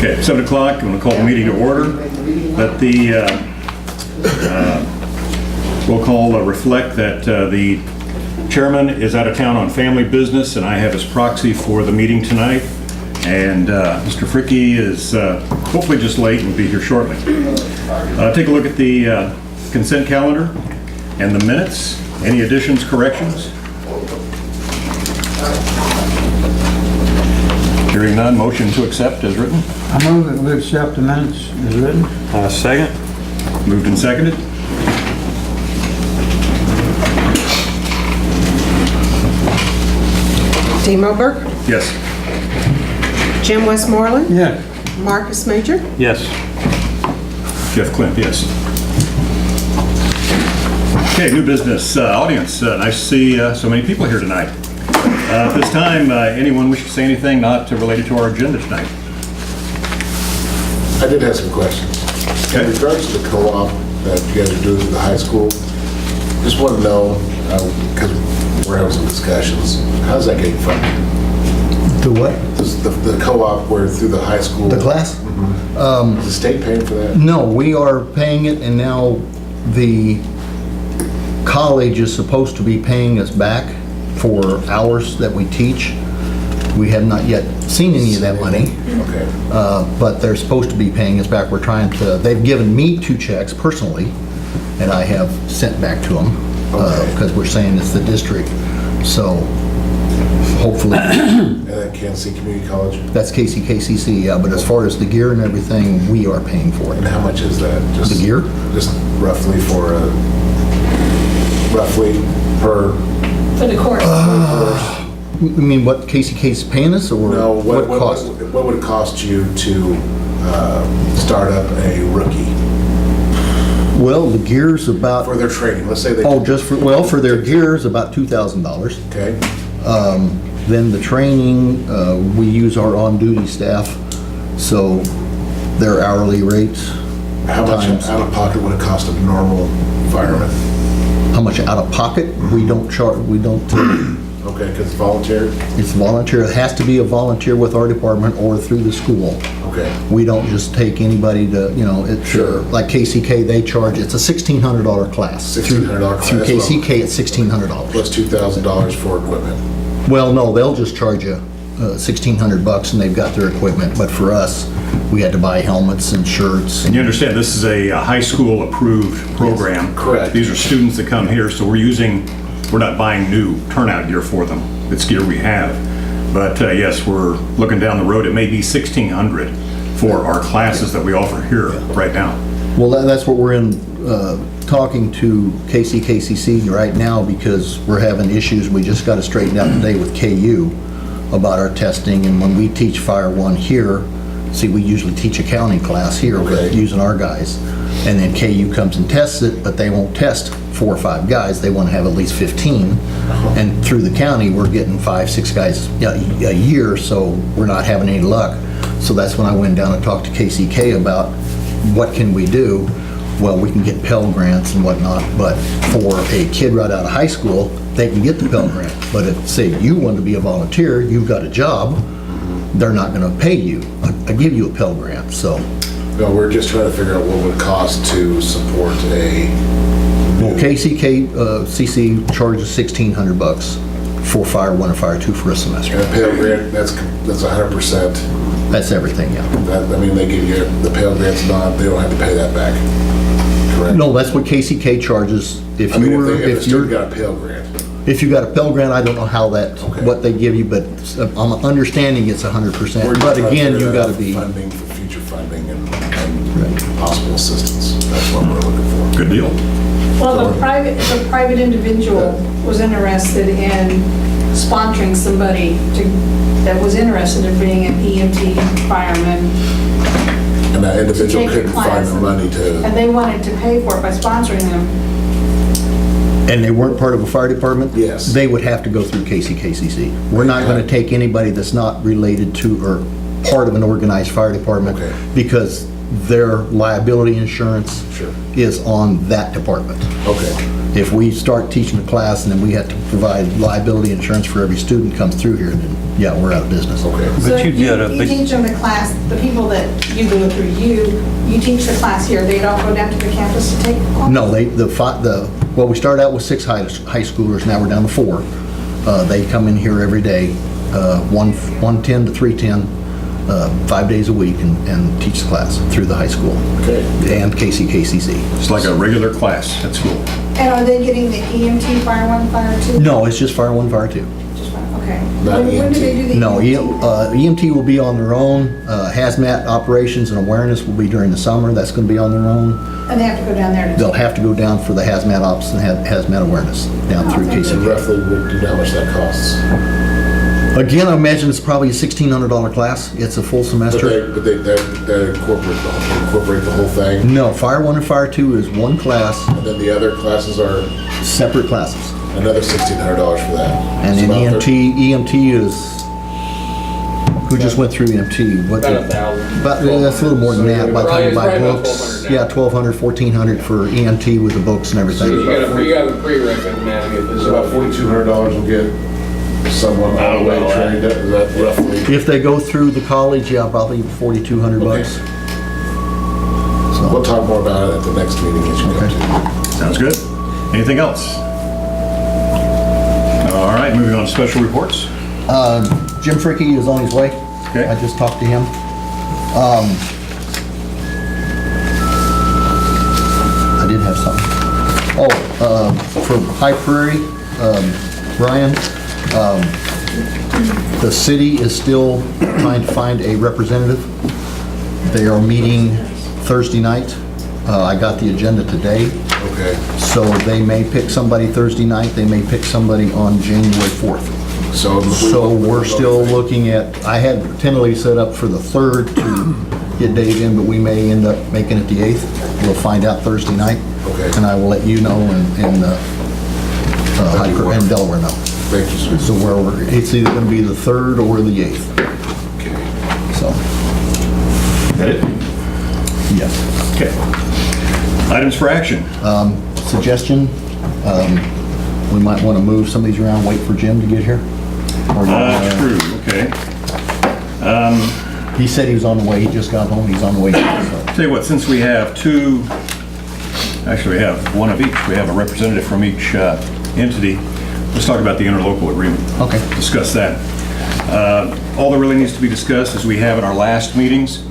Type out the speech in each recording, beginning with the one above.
Okay, 7 o'clock, I'm going to call the meeting to order. Let the roll call reflect that the chairman is out of town on family business, and I have his proxy for the meeting tonight. And Mr. Fricke is hopefully just late and will be here shortly. Take a look at the consent calendar and the minutes. Any additions, corrections? Hearing none, motion to accept as written. I move that we accept the minutes as written. Second. Moved and seconded. Dean Moberg, Yes. Jim Westmoreland, Yes. Marcus Major, Yes. Jeff Klimp, yes. Okay, new business. Audience, nice to see so many people here tonight. At this time, anyone wish to say anything not related to our agenda tonight? I did have some questions. In regards to the co-op that you guys are doing at the high school, just want to know, because we're having some discussions, how's that getting funded? The what? The co-op where through the high school? The class? Is the state paying for that? No, we are paying it, and now the college is supposed to be paying us back for hours that we teach. We have not yet seen any of that money, Okay. but they're supposed to be paying us back. We're trying to, they've given me 2 checks personally, and I have sent back to them, Okay. because we're saying it's the district. So hopefully, And then Kansas City Community College? that's KCKCC, yeah, but as far as the gear and everything, we are paying for And it. how much is that? Just The gear? Just roughly for roughly per For the course. You mean what KCK's paying us, or No, what cost? what would it cost you to start up a rookie Well, the gear's about, for their training? Let's say they. oh, just for, well, for their gear's about $2,000. Okay. Then the training, we use our on-duty staff, so their hourly rates. How much times- out of pocket would it cost a normal fireman? How much out of pocket? We don't charge, we don't, Okay, because it's volunteer? it's volunteer. It has to be a volunteer with our department or through the school. Okay. We don't just take anybody to, you know, it's, Sure. like KCK, they charge, it's a $1,600 class. $1,600 class, Through well- KCK, it's $1,600. Plus $2,000 for equipment. Well, no, they'll just charge you $1,600 and they've got their equipment, but for us, we had to buy helmets and shirts. And you understand this is a high school approved program. Correct. These are students that come here, so we're not buying new turnout gear for them. It's gear we have. But yes, we're looking down the road. It may be $1,600 for our classes that we offer here right now. Well, that's what we're in, talking to KCKCC right now because we're having issues. We just got to straighten out today with KU about our testing, and when we teach Fire 1 here, see, we usually teach a county class here with Okay. using our guys, and then KU comes and tests it, but they won't test 4 or 5 guys. They want to have at least 15, and through the county, we're getting 5, 6 guys a year, so we're not having any luck. So that's when I went down and talked to KCK about what can we do. Well, we can get Pell Grants and whatnot, but for a kid right out of high school, they can get the Pell Grant. But if, say, you want to be a volunteer, you've got a job, they're not going to pay you. I give you a Pell Grant, so. No, we're just trying to figure out what it would cost to support a. Well, KCK-CC charges $1,600 for Fire 1 and Fire 2 for a semester. And a Pell Grant, that's 100%. That's everything, yeah. That, I mean, they give you, the Pell Grant's not, they don't have to pay that back. Correct? No, that's what KCK charges. If I mean, you were, if a if student you're, got a Pell Grant. if you got a Pell Grant, I don't know how that, Okay. what they give you, but I'm understanding it's 100%. We're But trying to again, figure you that got to out, be. funding for future funding and possible assistance. That's what we're looking for. Good deal. Well, the private individual was interested in sponsoring somebody that was interested in being an EMT fireman. And that to individual take the couldn't find class, the money And to, they wanted to pay for it by sponsoring them. And they weren't part of a fire department? Yes. They would have to go through KCKCC. We're not going to take anybody that's not related to or part of an organized fire department Okay. because their liability insurance Sure. is on that department. okay. If we start teaching a class and then we have to provide liability insurance for every student comes through here, then yeah, we're out of business. Okay. So But you gotta- you teach them the class, the people that you go through, you teach the class here, they don't go down to the campus to take the class? No, well, we started out with 6 high schoolers, now we're down to 4. They come in here every day, 1:10 to 3:10, 5 days a week, and teach the class through the high school Okay. and KCC. It's like a regular class at school. And are they getting the EMT, Fire 1, Fire 2? No, it's just Fire 1, Fire 2. Just fire, okay. Not When do they do the No, EMT? EMT will be on their own. Hazmat operations and awareness will be during the summer. That's going to be on their own. And they have to go down there to They'll take have to go down for the hazmat ops and hazmat awareness down through And KCC. roughly, do you know how much that costs? Again, I imagine it's probably a $1,600 class. It's a full But semester. they incorporate the whole thing, No, Fire 1 and Fire 2 is one class, and then the other classes are separate classes. another $1,600 for that. And It's then about EMT is, who just went through EMT? What About the- 1,000. About, that's a little more than that, by the time you buy Probably about books. 1,200 now. Yeah, 1,200, 1,400 for EMT with the books and everything. You got a prerequisite anatomy at this. It's about $4,200 will get someone all the way trained up, is that roughly? If they go through the college, yeah, probably 4,200 bucks. We'll talk more about it at the next meeting that you go Okay. to. Sounds good. Anything else? All right, moving on to special reports. Jim Fricky is on his way. Okay. I just talked to him. I did have something. For High Prairie, Brian, the city is still trying to find a representative. They are meeting Thursday night. I got the agenda today, Okay, so they may pick somebody Thursday night, they may pick somebody on January 4th. so. So we're still looking at, I had tentatively set up for the 3rd to get Dave in, but we may end up making it the 8th. We'll find out Thursday night. Okay. And I will let you know and Delaware know. Thank you, sir. So it's either gonna be the 3rd or the 8th, Okay. so, Is that it? yes. Okay. Items for action. Suggestion, we might wanna move some of these around, wait for Jim to get here. Or not. True, okay. He said he was on the way, he just got home, he's on the way, so. Tell you what, since we have two, actually we have one of each, we have a representative from each entity, let's talk about the interlocal agreement. Okay. Discuss that. All that really needs to be discussed, as we have in our last meetings,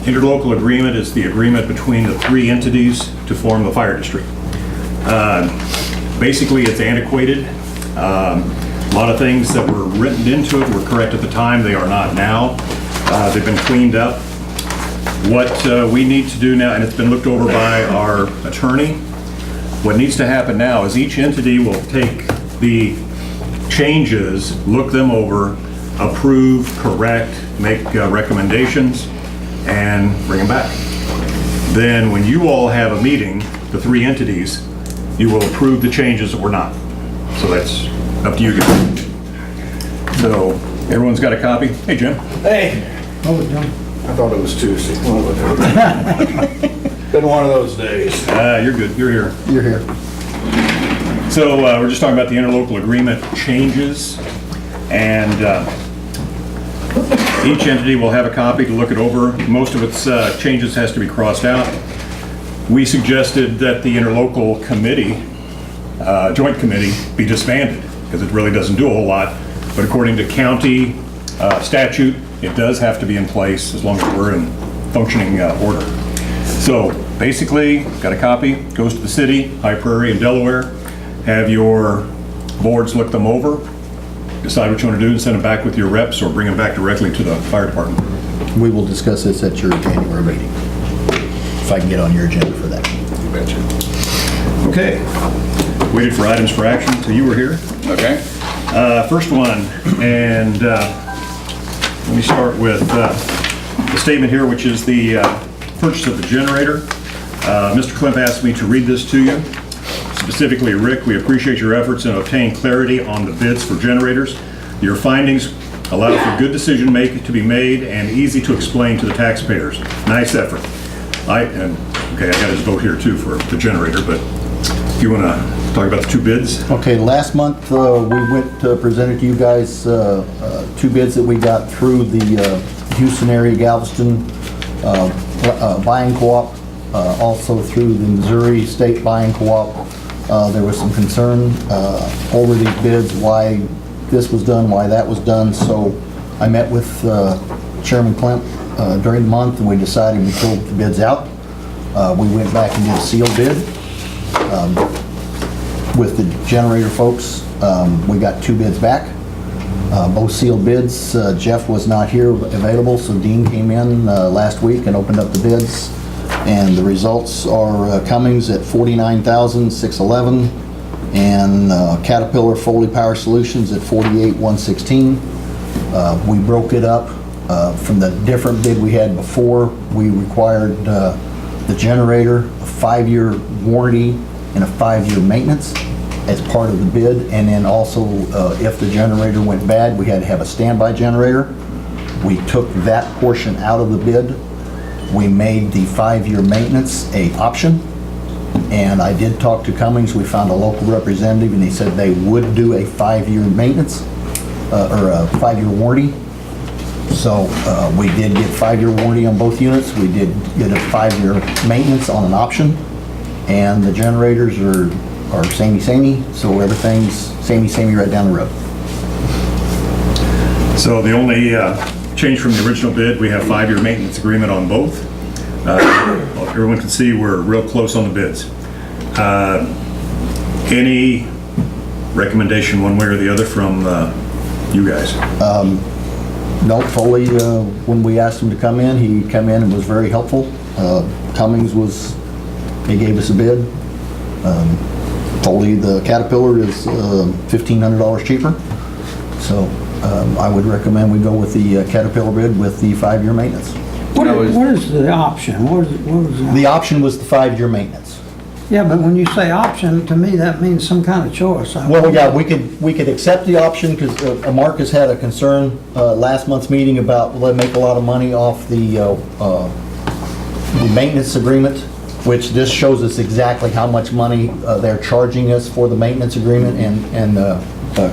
interlocal agreement is the agreement between the 3 entities to form the fire district. Basically, it's antiquated. A lot of things that were written into it were correct at the time, they are not now. They've been cleaned up. What we need to do now, and it's been looked over by our attorney, what needs to happen now is each entity will take the changes, look them over, approve, correct, make recommendations, and bring them back. Then when you all have a meeting, the 3 entities, you will approve the changes or not. So that's up to you guys. So everyone's got a copy? Hey, Jim. Hey, Oh, John. I thought it was Tuesday. Been one of those days. You're good, you're here. You're here. So we're just talking about the interlocal agreement changes, and each entity will have a copy to look it over. Most of its changes has to be crossed out. We suggested that the interlocal committee, joint committee, be disbanded, because it really doesn't do a whole lot. But according to county statute, it does have to be in place as long as we're in functioning order. So basically, got a copy, goes to the city, High Prairie and Delaware, have your boards look them over, decide what you want to do and send them back with your reps or bring them back directly to the fire department. We will discuss this at your January meeting, if I can get on your agenda for that. You betcha. Okay, waited for items for action till you were here. Okay. First one, and let me start with the statement here, which is the purchase of the generator. Mr. Klimp asked me to read this to you. Specifically, Rick, we appreciate your efforts in obtaining clarity on the bids for generators. Your findings allow for good decision-making to be made and easy to explain to the taxpayers. Nice effort. Okay, I got his vote here too for the generator, but You want to talk about the two bids? Okay, last month, we went to presented to you guys two bids that we got through the Houston area Galveston buying co-op, also through the Missouri State Buying Co-op. There was some concern over these bids, why this was done, why that was done, so I met with Chairman Klemp during the month, and we decided we pulled the bids out. We went back and did a sealed bid. With the generator folks, we got two bids back, both sealed bids. Jeff was not here available, so Dean came in last week and opened up the bids, and the results are Cummins at $49,611 and Caterpillar Foley Power Solutions at $48,116. We broke it up from the different bid we had before. We required the generator, a 5-year warranty and a 5-year maintenance as part of the bid, and then also if the generator went bad, we had to have a standby generator. We took that portion out of the bid. We made the 5-year maintenance a option, and I did talk to Cummins. We found a local representative, and they said they would do a 5-year maintenance or a 5-year warranty. So we did get 5-year warranty on both units. We did get a 5-year maintenance on an option, and the generators are samey, so everything's samey right down the road. So the only change from the original bid, we have 5-year maintenance agreement on both. Everyone can see we're real close on the bids. Any recommendation one way or the other from you guys? No, Foley, when we asked him to come in, he came in and was very helpful. Cummins he gave us a bid. Foley, the Caterpillar is $1,500 cheaper. So I would recommend we go with the Caterpillar bid with the 5-year maintenance. What is the option? What is that? The option was the 5-year maintenance. Yeah, but when you say option, to me, that means some kind of choice. Well, yeah, we could accept the option because Marcus had a concern last month's meeting about, will they make a lot of money off the maintenance agreement, which this shows us exactly how much money they're charging us for the maintenance agreement, and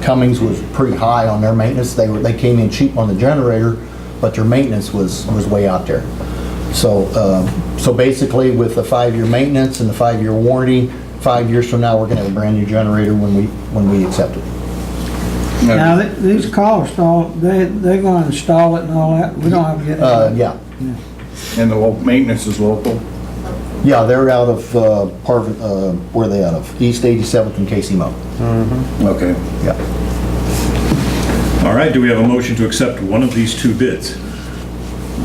Cummins was pretty high on their maintenance. They came in cheap on the generator, but their maintenance was way out there. So basically with the 5-year maintenance and the 5-year warranty, 5 years from now, we're gonna have a brand new generator when we accept it. Now, these costs, they're gonna install it and all that? We don't have to get it? Yeah. And the maintenance is local? Yeah, they're out of, where are they out of? East 87th and Casey Mo. Okay. Yeah. All right, do we have a motion to accept one of these two bids?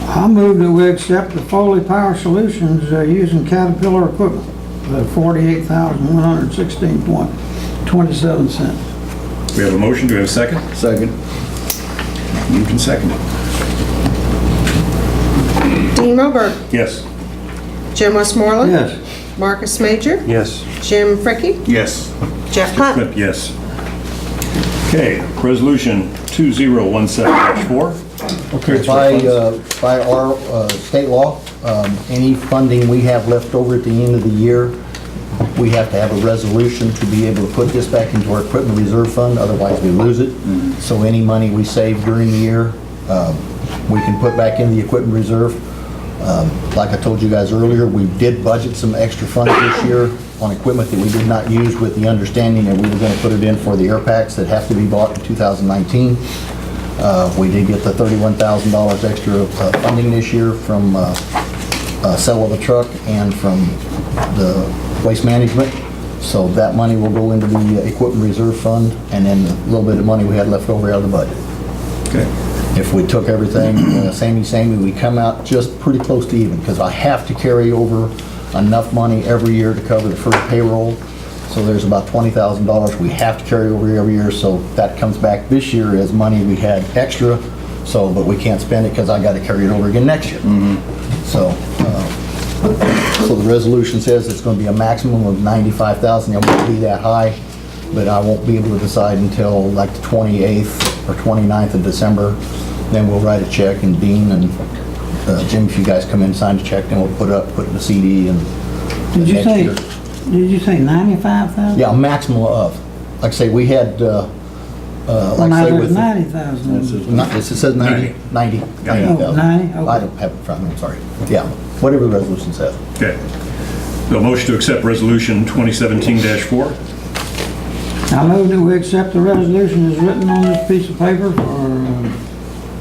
I move that we accept the Foley Power Solutions using Caterpillar equipment at $48,116.27. We have a motion, do we have a second? Second. Moved and seconded. Dean Moberg, Yes. Jim Westmoreland. Yes. Marcus Major, Yes. Jim Fricke, Yes. Jeff Hunt. Smith, yes. Okay, resolution 2017-4. Okay, by our state law, any funding we have left over at the end of the year, we have to have a resolution to be able to put this back into our equipment reserve fund, otherwise we lose it. So any money we save during the year, we can put back in the equipment reserve. Like I told you guys earlier, we did budget some extra funds this year on equipment that we did not use, with the understanding that we were gonna put it in for the air packs that have to be bought in 2019. We did get the $31,000 extra funding this year from sale of the truck and from the waste management. So that money will go into the equipment reserve fund, and then the little bit of money we had left over out of the budget. Okay. If we took everything samey, we come out just pretty close to even, because I have to carry over enough money every year to cover the first payroll. So there's about $20,000 we have to carry over every year, so that comes back this year as money we had extra, so, but we can't spend it because I gotta carry it over again next year. So the resolution says it's gonna be a maximum of $95,000, it won't be that high, but I won't be able to decide until like the 28th or 29th of December. Then we'll write a check, and Dean and Jim, if you guys come in and sign the check, then we'll put it in the CD and Did you next say year. Did you say 95,000? Yeah, maximum of. Like I say, we had, Well, like now I say there's with. 90,000. It says 90, 90, 90,000. Oh, 90, okay. I don't have it in front of me, I'm sorry. Yeah, whatever the resolution says. Okay. The motion to accept Resolution 2017-4. I move that we accept the resolution as written on this piece of paper for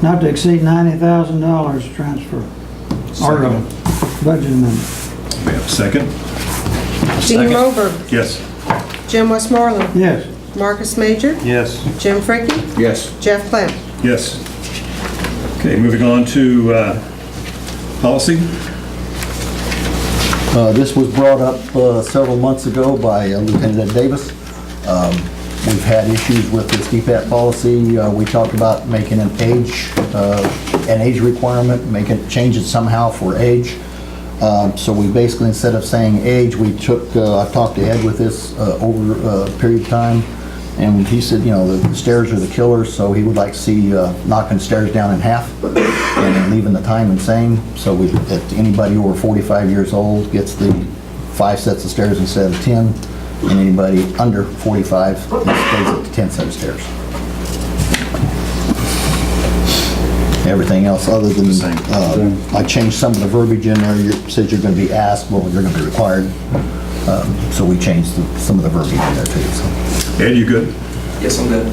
not to exceed $90,000 transfer, or budget amendment. We have a second? Dean Moberg, Yes. Jim Westmoreland, Yes. Marcus Major, Yes. Jim Fricky, Yes. Jeff Clem. Yes. Okay, moving on to policy. This was brought up several months ago by Lieutenant Ed Davis. We've had issues with this DPAT policy. We talked about making an age requirement, change it somehow for age. So we basically, instead of saying age, we took, I talked to Ed with this over a period of time, and he said, the stairs are the killers, so he would like to see knocking stairs down in half and then leaving the time the same. So that anybody over 45 years old gets the 5 sets of stairs instead of 10, and anybody under 45 stays at the 10 set of stairs. Everything else other than, I changed some of the verbiage in there. It says you're going to be asked, well, you're going to be required. So we changed some of the verbiage in there too. So. Ed, you good? Yes, I'm good.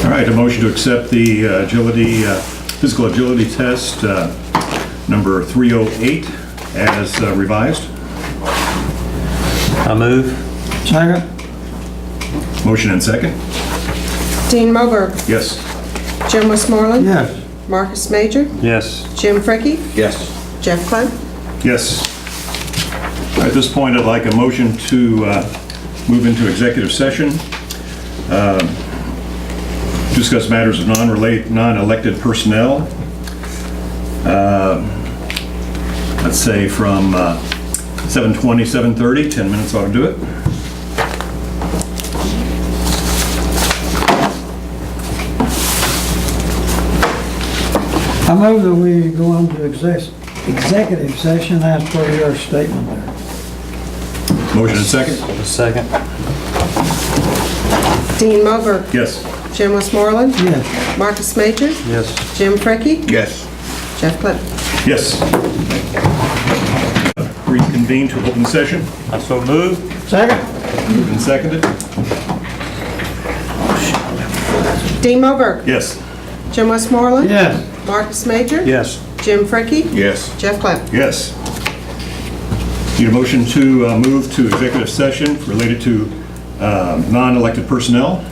All right, a motion to accept the physical agility test number 308 as revised. I move. Second? Motion and second? Dean Moberg, Yes. Jim Westmoreland, Yes. Marcus Major, Yes. Jim Fricky, Yes. Jeff Clem. Yes. At this point, I'd like a motion to move into executive session. Discuss matters of non-elected personnel. Let's say from 7:20, 7:30, 10 minutes ought to do it. I move that we go into executive session as per your statement there. Motion and second? Second. Dean Moberg, Yes. Jim Westmoreland, Yes. Marcus Major, Yes. Jim Fricky, Yes. Jeff Clem. Yes. Reconvene to open session. I so move. Second? Moved and seconded. Dean Moberg, Yes. Jim Westmoreland, Yes. Marcus Major, Yes. Jim Fricky, Yes. Jeff Clem. Yes. Need a motion to move to executive session related to non-elected personnel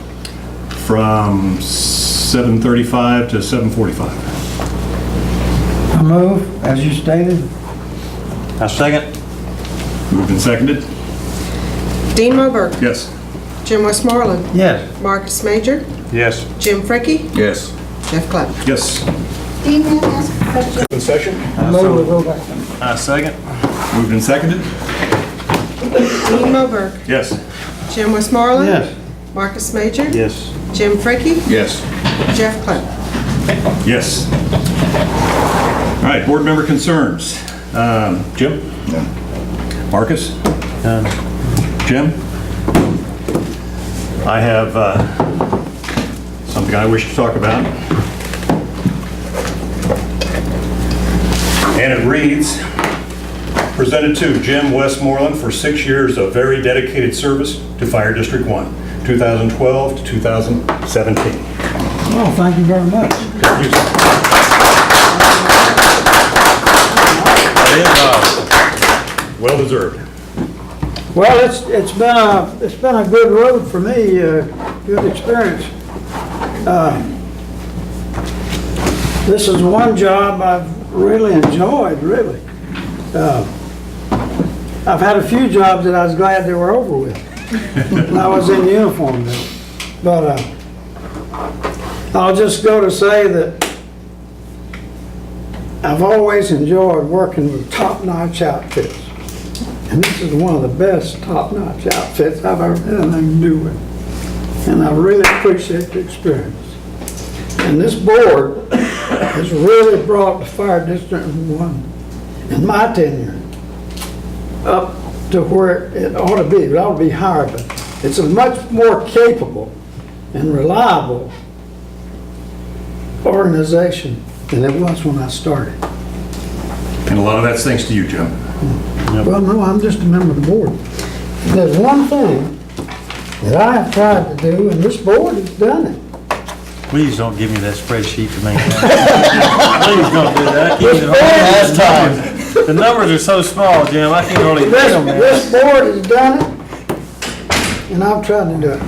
from 7:35 to 7:45. I move, as you stated. I second. Moved and seconded. Dean Moberg, Yes. Jim Westmoreland, Yes. Marcus Major, Yes. Jim Fricky, Yes. Jeff Clem. Yes. Dean, may I ask a question? Open session. I move we go back. I second. Moved and seconded. Dean Moberg, Yes. Jim Westmoreland, Yes. Marcus Major, Yes. Jim Fricky, Yes. Jeff Clem. Yes. All right, board member concerns. Jim? Marcus? Done. Jim? I have something I wish to talk about. And it reads, presented to Jim Westmoreland for 6 years of very dedicated service to Fire District 1, 2012 to 2017. Well, thank you very much. Well deserved. Well, it's been a good road for me, good experience. This is one job I've really enjoyed, really. I've had a few jobs that I was glad they were over with. And I was in uniform then. But I'll just go to say that I've always enjoyed working with top-notch outfits. And this is one of the best top-notch outfits I've ever had anything to do with. And I really appreciate the experience. And this board has really brought the Fire District 1, in my tenure, up to where it ought to be. It ought to be higher, but it's a much more capable and reliable organization than it was when I started. And a lot of that's thanks to you, Jim. Well, no, I'm just a member of the board. There's one thing that I have tried to do, and this board has done it. Please don't give me that spreadsheet to make Please don't do that. Keep it Last time. The numbers are so small, Jim, I can't really read them, man. This board has done it, and I've tried to do it.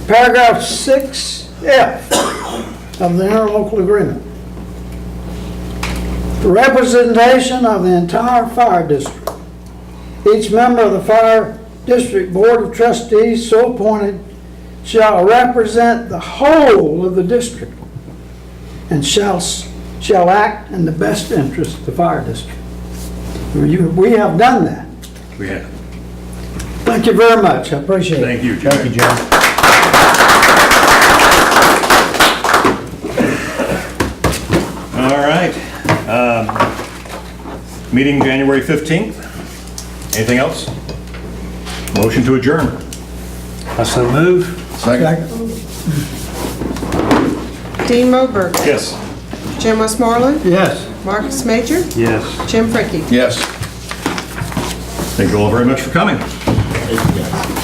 Paragraph 6F of the interlocal agreement. Representation of the entire fire district. Each member of the fire district board of trustees so appointed shall represent the whole of the district and shall act in the best interest of the fire district. We have done that. We have. Thank you very much. I appreciate it. Thank you, Jim. Thank you, Jim. All right. Meeting January 15th. Anything else? Motion to adjourn. I so move. Second. Dean Moberg, Yes. Jim Westmoreland, Yes. Marcus Major, Yes. Jim Fricky. Yes. Thank you all very much for coming. Thank you, guys.